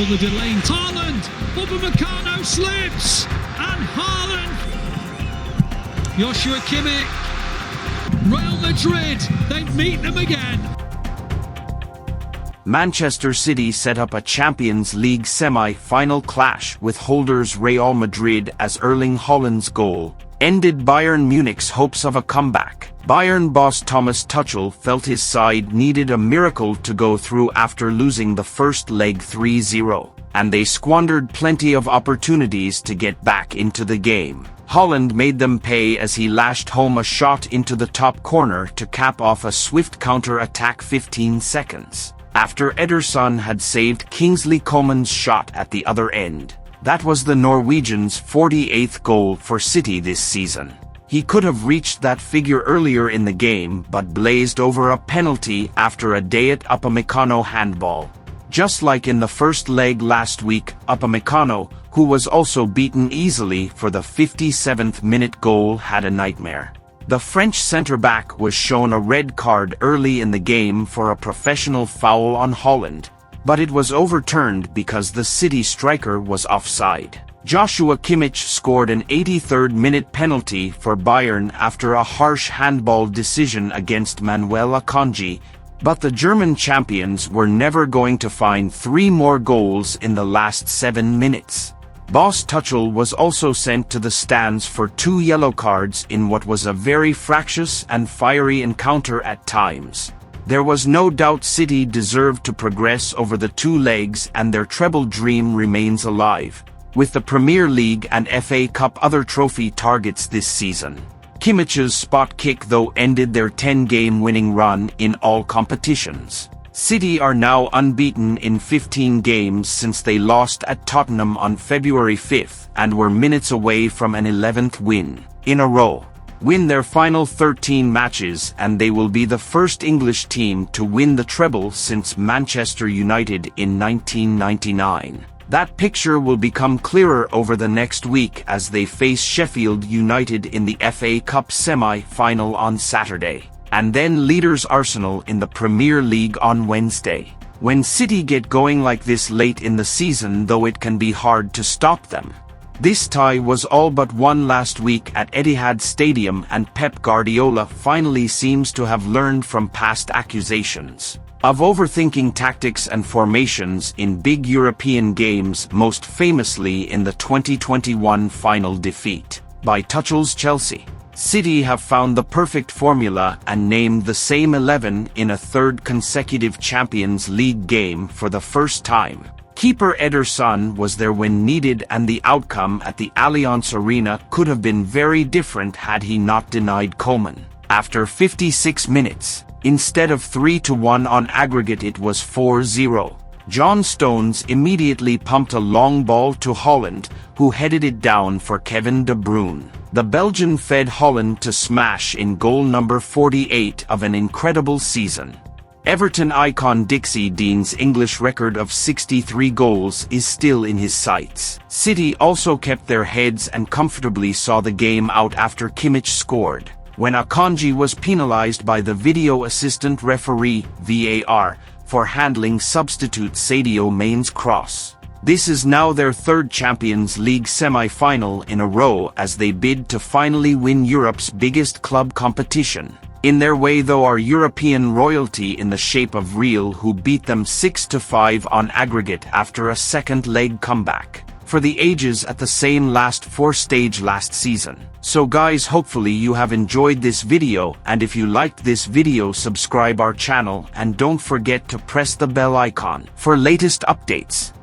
the delay. Haaland! Upamecano slips! And Haaland! Joshua Kimmich! Real Madrid, they meet them again! Manchester City set up a Champions League semi-final clash with holders Real Madrid as Erling Haaland's goal ended Bayern Munich's hopes of a comeback. Bayern boss Thomas Tuchel felt his side needed a miracle to go through after losing the first leg 3-0, and they squandered plenty of opportunities to get back into the game. Haaland made them pay as he lashed home a shot into the top corner to cap off a swift counter-attack 15 seconds after Ederson had saved Kingsley Coman's shot at the other end. That was the Norwegian's 48th goal for City this season. He could have reached that figure earlier in the game but blazed over a penalty after a day at Upamecano handball. Just like in the first leg last week, Upamecano, who was also beaten easily for the 57th minute goal, had a nightmare. The French centre-back was shown a red card early in the game for a professional foul on Haaland, but it was overturned because the City striker was offside. Joshua Kimmich scored an 83rd minute penalty for Bayern after a harsh handball decision against Manuel Akanji, but the German champions were never going to find 3 more goals in the last 7 minutes. Boss Tuchel was also sent to the stands for 2 yellow cards in what was a very fractious and fiery encounter at times. There was no doubt City deserved to progress over the 2 legs, and their treble dream remains alive, with the Premier League and FA Cup other trophy targets this season. Kimmich's spot kick though ended their 10-game winning run in all competitions. City are now unbeaten in 15 games since they lost at Tottenham on February 5th and were minutes away from an 11th win in a row. Win their final 13 matches and they will be the first English team to win the treble since Manchester United in 1999. That picture will become clearer over the next week as they face Sheffield United in the FA Cup semi-final on Saturday, and then leaders Arsenal in the Premier League on Wednesday. When City get going like this late in the season, though, it can be hard to stop them. This tie was all but won last week at Etihad Stadium, and Pep Guardiola finally seems to have learned from past accusations of overthinking tactics and formations in big European games, most famously in the 2021 final defeat by Tuchel's Chelsea. City have found the perfect formula and named the same 11 in a 3rd consecutive Champions League game for the first time. Keeper Ederson was there when needed, and the outcome at the Allianz Arena could have been very different had he not denied Coman. After 56 minutes, instead of 3-1 on aggregate, it was 4-0. John Stones immediately pumped a long ball to Haaland, who headed it down for Kevin De Bruyne. The Belgian fed Haaland to smash in goal number 48 of an incredible season. Everton icon Dixie Dean's English record of 63 goals is still in his sights. City also kept their heads and comfortably saw the game out after Kimmich scored, when Akanji was penalized by the video assistant referee (VAR) for handling substitute Sadio Mane's cross. This is now their 3rd Champions League semi-final in a row as they bid to finally win Europe's biggest club competition. In their way though are European royalty in the shape of Real, who beat them 6-5 on aggregate after a second leg comeback for the ages at the same last 4 stage last season. So guys, hopefully you have enjoyed this video, and if you liked this video, subscribe our channel and don't forget to press the bell icon for latest updates.